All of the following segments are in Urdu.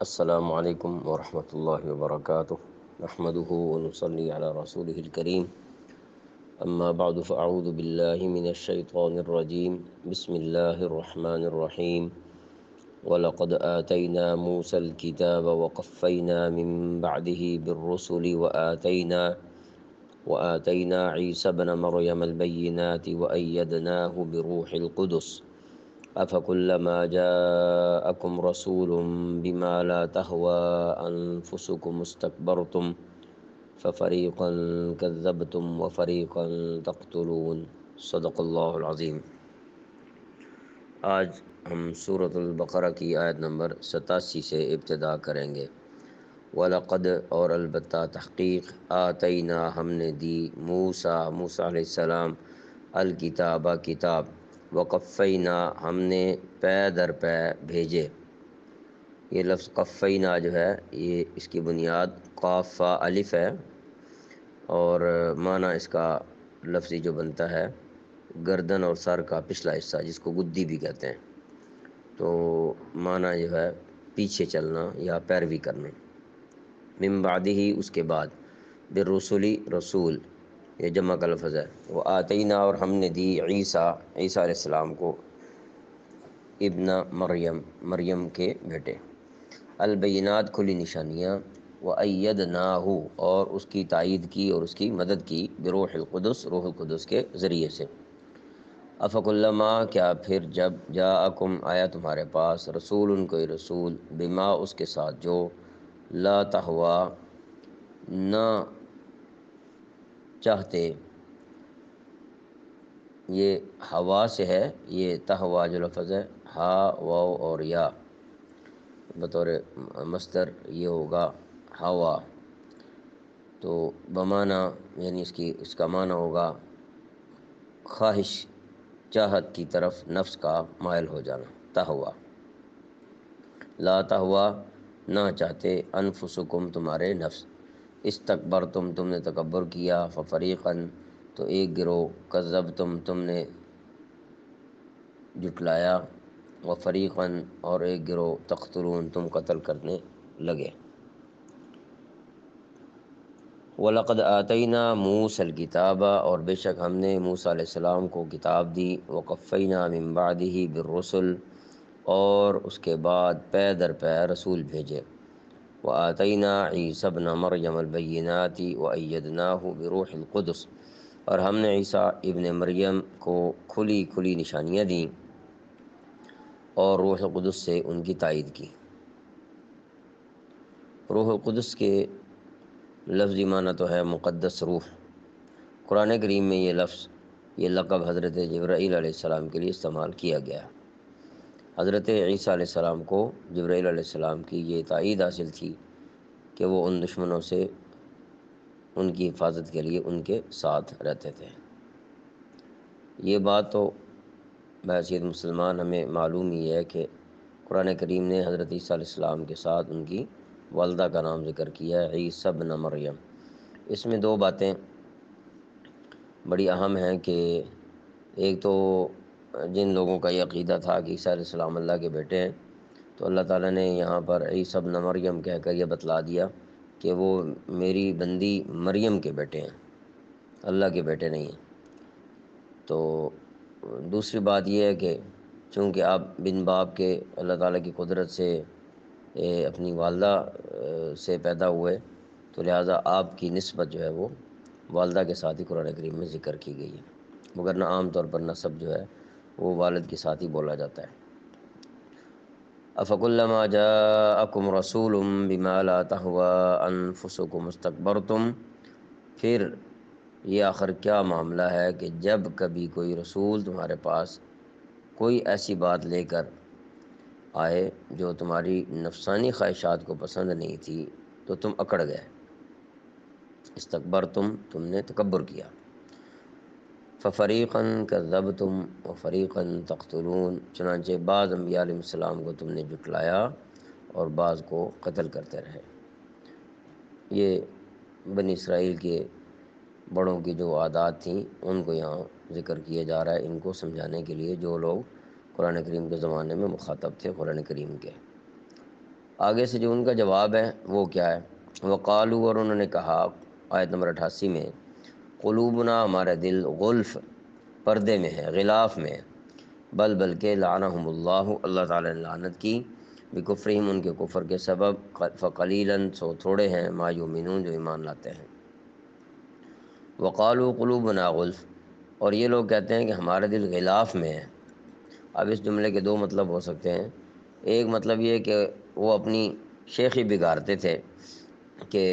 السلام علیکم ورحمۃ اللہ وبرکاتہ نحمده ونصلي على رسوله الكريم اما بعد فاعوذ باللہ من الشیطان الرجیم بسم اللہ الرحمن الرحیم وَلَقَدْ آتَيْنَا مُوسَى الْكِتَابَ وَقَفَّيْنَا مِن بَعْدِهِ بِالرُّسُلِ وَآتَيْنَا عِيسَى ابْنَ مَرْيَمَ الْبَيِّنَاتِ وَأَيَّدْنَاهُ بِرُوحِ الْقُدُسِ أَفَكُلَّمَا جَاءَكُمْ رَسُولٌ بِمَا لَا تَهْوَىٰ أَنفُسُكُمُ اسْتَكْبَرْتُمْ فَفَرِيقًا كَذَّبْتُمْ وَفَرِيقًا تَقْتُلُونَ صدق اللہ العظیم۔ آج ہم سورۃ البقرہ کی آیت نمبر 87 سے ابتدا کریں گے۔ وَلَقَدْ اور البتہ تحقیق آتَینا ہم نے دی موسیٰ علیہ السلام الکتاب کتاب وقفینا ہم نے پے در پے بھیجے۔ یہ لفظ قفینا جو ہے یہ اس کی بنیاد قاف فا الف ہے اور معنی اس کا لفظی جو بنتا ہے گردن اور سر کا پچھلا حصہ جس کو گدی بھی کہتے ہیں، تو معنی جو ہے پیچھے چلنا یا پیروی کرنا۔ من بعدہ اس کے بعد، بالرسلی رسول یہ جمع کا لفظ ہے۔ وہ آتینا اور ہم نے دی عیسیٰ علیہ السلام کو، ابن مریم کے بیٹے، البینات کھلی نشانیاں، وَأَيَّدْنَاهُ اور اس کی تائید کی اور اس کی مدد کی، بروح القدس روح القدس کے ذریعے سے۔ افکلما کیا پھر جب جاءکم آیا تمہارے پاس رسول کوئی رسول، بما اس کے ساتھ جو، لا تہوا نہ چاہتے، یہ ہوا سے ہے، یہ تہوا جو لفظ ہے ہا واو اور یا بطور مصدر یہ ہوگا ہوا، تو بمعنی یعنی اس کا معنی ہوگا خواہش چاہت کی طرف نفس کا مائل ہو جانا، تہوا۔ لا تہوا نہ چاہتے، انفسکم تمہارے نفس، استکبرتم تم نے تکبر کیا، ففریقاً تو ایک گروہ، کذبتم تم نے جھٹلایا، وفریقاً اور ایک گروہ، تقتلون تم قتل کرنے لگے۔ وَلَقَدْ آتَيْنَا مُوسَى الْكِتَابَ اور بے شک ہم نے موسیٰ علیہ السلام کو کتاب دی، وَقَفَّيْنَا مِن بَعْدِهِ بِالرُّسُلِ اور اس کے بعد پے در پے رسول بھیجے، وَآتَيْنَا عِيسَى ابْنَ مَرْيَمَ الْبَيِّنَاتِ وَأَيَّدْنَاهُ بِرُوحِ الْقُدُسِ اور ہم نے عیسیٰ ابن مریم کو کھلی نشانیاں دیں اور روح القدس سے ان کی تائید کی۔ روح القدس کے لفظی معنی تو ہے مقدس روح۔ قرآن کریم میں یہ لفظ، یہ لقب حضرت جبرائیل علیہ السلام کے لیے استعمال کیا گیا ہے۔ حضرت عیسیٰ علیہ السلام کو جبرائیل علیہ السلام کی یہ تائید حاصل تھی کہ وہ ان دشمنوں سے ان کی حفاظت کے لیے ان کے ساتھ رہتے تھے۔ یہ بات تو بحیثیت مسلمان ہمیں معلوم ہی ہے کہ قرآن کریم نے حضرت عیسیٰ علیہ السلام کے ساتھ ان کی والدہ کا نام ذکر کیا ہے، عیسیٰ ابن مریم۔ اس میں دو باتیں بڑی اہم ہیں کہ ایک تو جن لوگوں کا یہ عقیدہ تھا کہ عیسیٰ علیہ السلام اللہ کے بیٹے ہیں، تو اللہ تعالیٰ نے یہاں پر عیسیٰ ابن مریم کہہ کر یہ بتلا دیا کہ وہ میری بندی مریم کے بیٹے ہیں، اللہ کے بیٹے نہیں ہیں۔ تو دوسری بات یہ ہے کہ چونکہ آپ بن باپ کے اللہ تعالیٰ کی قدرت سے اپنی والدہ سے پیدا ہوئے، تو لہٰذا آپ کی نسبت جو ہے وہ والدہ کے ساتھ ہی قرآن کریم میں ذکر کی گئی ہے، مگر نہ عام طور پر نسب جو ہے وہ والد کے ساتھ ہی بولا جاتا ہے۔ افکلما جاءکم رسول بما لا تہویٰ انفسکم استکبرتم، پھر یہ آخر کیا معاملہ ہے کہ جب کبھی کوئی رسول تمہارے پاس کوئی ایسی بات لے کر آئے جو تمہاری نفسانی خواہشات کو پسند نہیں تھی تو تم اکڑ گئے، استکبرتم تم نے تکبر کیا، ففریقاً کذبتم وفریقاً تقتلون چنانچہ بعض انبیاء علیہ السلام کو تم نے جھٹلایا اور بعض کو قتل کرتے رہے۔ یہ بنی اسرائیل کے بڑوں کی جو عادات تھیں ان کو یہاں ذکر کیا جا رہا ہے، ان کو سمجھانے کے لیے جو لوگ قرآن کریم کے زمانے میں مخاطب تھے قرآن کریم کے۔ آگے سے جو ان کا جواب ہے وہ کیا ہے؟ وقالو، اور انہوں نے کہا آیت نمبر 88 میں، قلوبنا، ہمارا دل، غلف، پردے میں ہے، غلاف میں ہے، بلکہ لعنہم اللہ، اللہ تعالیٰ نے لعنت کی، بکفرہم، ان کے کفر کے سبب، فقلیلاً، سو تھوڑے ہیں، ما یؤمنون، جو ایمان لاتے ہیں۔ وقالو قلوبنا غلف، اور یہ لوگ کہتے ہیں کہ ہمارا دل غلاف میں ہے۔ اب اس جملے کے دو مطلب ہو سکتے ہیں۔ ایک مطلب یہ کہ وہ اپنی شیخی بگاڑتے تھے کہ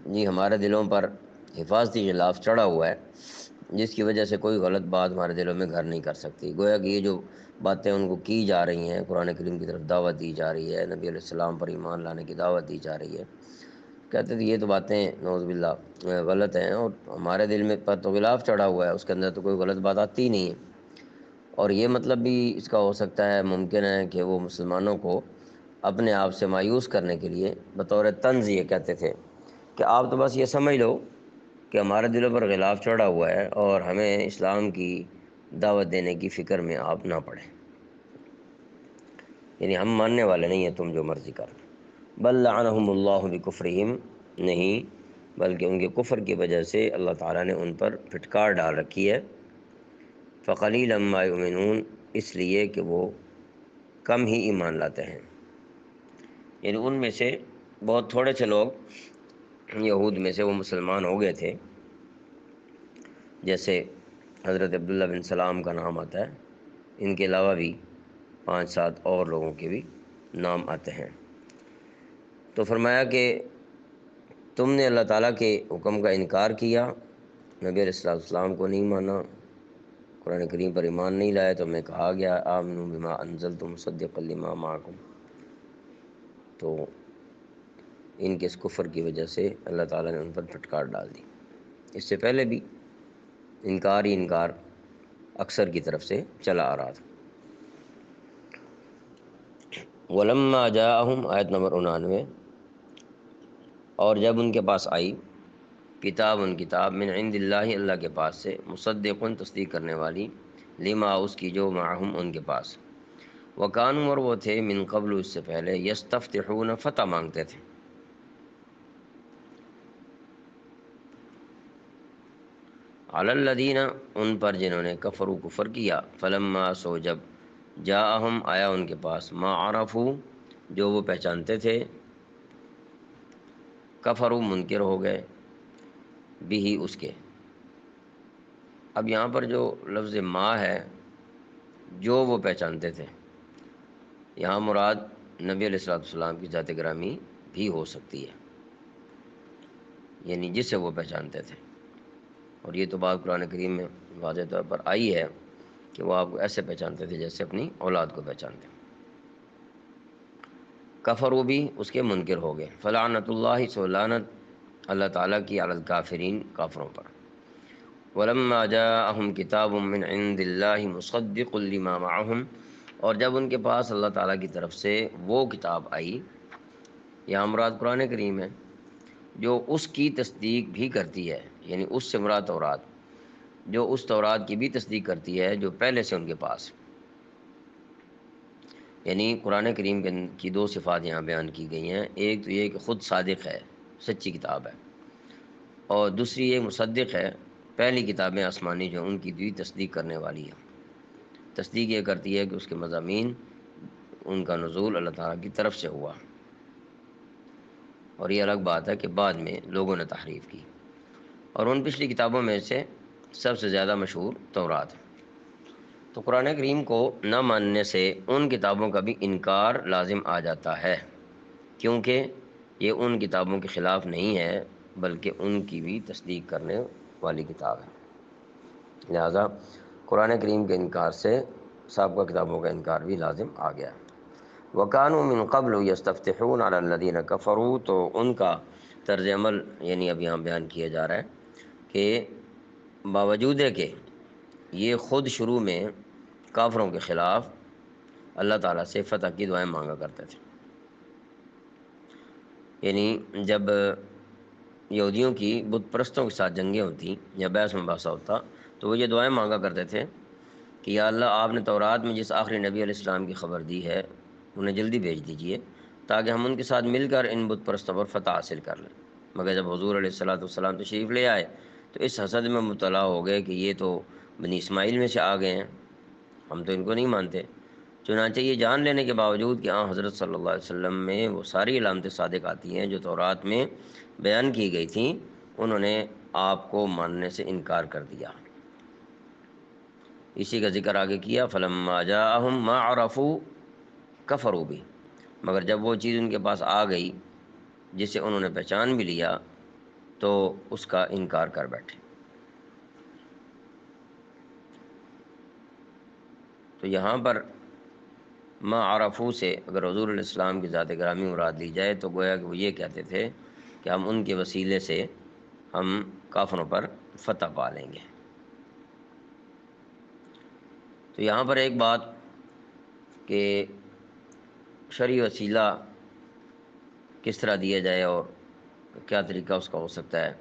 جی ہمارے دلوں پر حفاظتی غلاف چڑھا ہوا ہے، جس کی وجہ سے کوئی غلط بات ہمارے دلوں میں گھر نہیں کر سکتی۔ گویا کہ یہ جو باتیں ان کو کی جا رہی ہیں، قرآن کریم کی طرف دعوت دی جا رہی ہے، نبی علیہ السلام پر ایمان لانے کی دعوت دی جا رہی ہے، کہتے تھے یہ تو باتیں نعوذ باللہ غلط ہیں، اور ہمارے دل میں پر تو غلاف چڑھا ہوا ہے، اس کے اندر تو کوئی غلط بات آتی ہی نہیں ہے۔ اور یہ مطلب بھی اس کا ہو سکتا ہے، ممکن ہے کہ وہ مسلمانوں کو اپنے آپ سے مایوس کرنے کے لیے بطور طنز یہ کہتے تھے کہ آپ تو بس یہ سمجھ لو کہ ہمارے دلوں پر غلاف چڑھا ہوا ہے، اور ہمیں اسلام کی دعوت دینے کی فکر میں آپ نہ پڑیں، یعنی ہم ماننے والے نہیں ہیں، تم جو مرضی کر لو۔ بل لعنہم اللہ بکفرہم، نہیں بلکہ ان کے کفر کی وجہ سے اللہ تعالیٰ نے ان پر پھٹکار ڈال رکھی ہے، فقلیلا ما یؤمنون، اس لیے کہ وہ کم ہی ایمان لاتے ہیں، یعنی ان میں سے بہت تھوڑے سے لوگ یہود میں سے وہ مسلمان ہو گئے تھے، جیسے حضرت عبداللہ بن سلام کا نام آتا ہے، ان کے علاوہ بھی 5-7 اور لوگوں کے بھی نام آتے ہیں۔ تو فرمایا کہ تم نے اللہ تعالیٰ کے حکم کا انکار کیا، نبی علیہ السلام کو نہیں مانا، قرآن کریم پر ایمان نہیں لائے، تو میں کہا گیا آمنوا بما انزلت مصدقا لما معکم، تو ان کے اس کفر کی وجہ سے اللہ تعالیٰ نے ان پر پھٹکار ڈال دی۔ اس سے پہلے بھی انکار ہی انکار اکثر کی طرف سے چلا آ رہا تھا۔ وَلَمَّا جَاءَهُمْ، آیت نمبر 99، اور جب ان کے پاس آئی، کتاب کتاب، من عند اللہ، اللہ کے پاس سے، مصدق، تصدیق کرنے والی، لما، اس کی، جو معہم، ان کے پاس، وکانوا، اور وہ تھے، من قبل، اس سے پہلے، یستفتحون، فتح مانگتے تھے، علی الذین، ان پر جنہوں نے، کفروا، کفر کیا، فلما، سو جب، جاءہم، آیا ان کے پاس، ما عرفوا، جو وہ پہچانتے تھے، کفروا، منکر ہو گئے، بھی، اس کے۔ اب یہاں پر جو لفظ ما ہے، جو وہ پہچانتے تھے، یہاں مراد نبی علیہ السلام کی ذات گرامی بھی ہو سکتی ہے، یعنی جسے وہ پہچانتے تھے، اور یہ تو بات قرآن کریم میں واضح طور پر آئی ہے کہ وہ آپ کو ایسے پہچانتے تھے جیسے اپنی اولاد کو پہچانتے ہیں۔ کفروا، بھی، اس کے منکر ہو گئے، فلعنت اللہ، سو لعنت اللہ تعالیٰ کی، علی الکافرین، کافروں پر۔ ولما جاءہم کتاب من عند اللہ مصدق لما معہم، اور جب ان کے پاس اللہ تعالیٰ کی طرف سے وہ کتاب آئی، یہاں مراد قرآن کریم ہے، جو اس کی تصدیق بھی کرتی ہے، یعنی اس سے مراد تورات، جو اس تورات کی بھی تصدیق کرتی ہے جو پہلے سے ان کے پاس، یعنی قرآن کریم کی دو صفات یہاں بیان کی گئی ہیں، ایک تو یہ کہ خود صادق ہے، سچی کتاب ہے، اور دوسری یہ مصدق ہے، پہلی کتابیں آسمانی جو ان کی بھی تصدیق کرنے والی ہے، تصدیق یہ کرتی ہے کہ اس کے مضامین، ان کا نزول اللہ تعالیٰ کی طرف سے ہوا، اور یہ الگ بات ہے کہ بعد میں لوگوں نے تحریف کی، اور ان پچھلی کتابوں میں سے سب سے زیادہ مشہور تورات ہے۔ تو قرآن کریم کو نہ ماننے سے ان کتابوں کا بھی انکار لازم آ جاتا ہے، کیونکہ یہ ان کتابوں کے خلاف نہیں ہے، بلکہ ان کی بھی تصدیق کرنے والی کتاب ہے، لہذا قرآن کریم کے انکار سے سابقہ کتابوں کا انکار بھی لازم آ گیا۔ وَكَانُوا مِن قَبْلُ يَسْتَفْتِحُونَ عَلَى الَّذِينَ كَفَرُوا، تو ان کا طرز عمل یعنی اب یہاں بیان کیا جا رہا ہے کہ باوجود ہے کہ یہ خود شروع میں کافروں کے خلاف اللہ تعالیٰ سے فتح کی دعائیں مانگا کرتے تھے، یعنی جب یہودیوں کی بت پرستوں کے ساتھ جنگیں ہوتی یا بحث مباحثہ ہوتا، تو وہ یہ دعائیں مانگا کرتے تھے کہ یا اللہ، آپ نے تورات میں جس آخری نبی علیہ السلام کی خبر دی ہے انہیں جلدی بھیج دیجئے، تاکہ ہم ان کے ساتھ مل کر ان بت پرستوں پر فتح حاصل کر لیں۔ مگر جب حضور علیہ الصلوۃ والسلام تشریف لے آئے تو اس حسد میں مبتلا ہو گئے کہ یہ تو بنی اسماعیل میں سے آ گئے ہیں، ہم تو ان کو نہیں مانتے۔ چنانچہ یہ جان لینے کے باوجود کہ حضرت صلی اللہ علیہ وسلم میں وہ ساری علامتیں صادق آتی ہیں جو تورات میں بیان کی گئی تھیں، انہوں نے آپ کو ماننے سے انکار کر دیا۔ اسی کا ذکر آگے کیا، فلما جاءہم ما عرفوا کفروا بھی، مگر جب وہ چیز ان کے پاس آ گئی جسے انہوں نے پہچان بھی لیا تو اس کا انکار کر بیٹھے۔ تو یہاں پر ما عرفو سے اگر حضور علیہ السلام کی ذات گرامی مراد لی جائے تو گویا کہ وہ یہ کہتے تھے کہ ہم ان کے وسیلے سے ہم کافروں پر فتح پا لیں گے۔ تو یہاں پر ایک بات کہ شرعی وسیلہ کس طرح دیا جائے اور کیا طریقہ اس کا ہو سکتا ہے،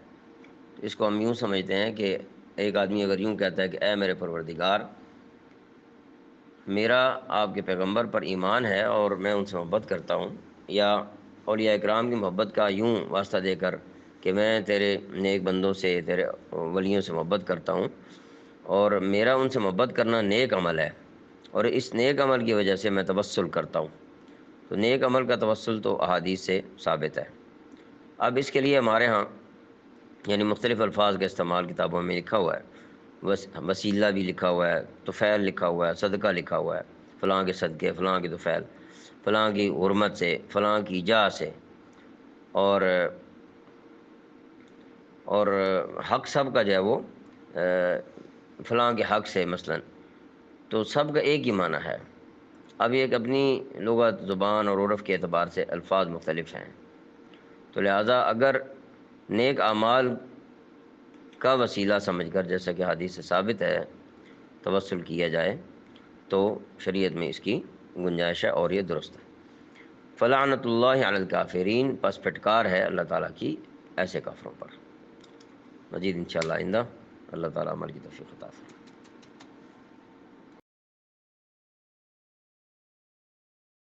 اس کو ہم یوں سمجھتے ہیں کہ ایک آدمی اگر یوں کہتا ہے کہ اے میرے پروردگار، میرا آپ کے پیغمبر پر ایمان ہے اور میں ان سے محبت کرتا ہوں، یا اولیاء اکرام کی محبت کا یوں واسطہ دے کر کہ میں تیرے نیک بندوں سے، تیرے ولیوں سے محبت کرتا ہوں، اور میرا ان سے محبت کرنا نیک عمل ہے، اور اس نیک عمل کی وجہ سے میں توسل کرتا ہوں۔ تو نیک عمل کا توسل تو احادیث سے ثابت ہے۔ اب اس کے لیے ہمارے ہاں یعنی مختلف الفاظ کا استعمال کتابوں میں لکھا ہوا ہے، وسیلہ بھی لکھا ہوا ہے، طفیل لکھا ہوا ہے، صدقہ لکھا ہوا ہے، فلاں کے صدقے، فلاں کے طفیل، فلاں کی حرمت سے، فلاں کی جاہ سے، اور حق سب کا جو ہے وہ فلاں کے حق سے مثلا، تو سب کا ایک ہی معنی ہے۔ اب ایک اپنی لغت، زبان اور عرف کے اعتبار سے الفاظ مختلف ہیں، تو لہٰذا اگر نیک اعمال کا وسیلہ سمجھ کر، جیسا کہ حدیث سے ثابت ہے، توسل کیا جائے تو شریعت میں اس کی گنجائش ہے اور یہ درست ہے۔ فلعنۃ اللہ علی الکافرین، پس پھٹکار ہے اللہ تعالیٰ کی ایسے کافروں پر۔ مزید انشاءاللہ آئندہ اللہ تعالیٰ عمل کی توفیق عطا فرمائے۔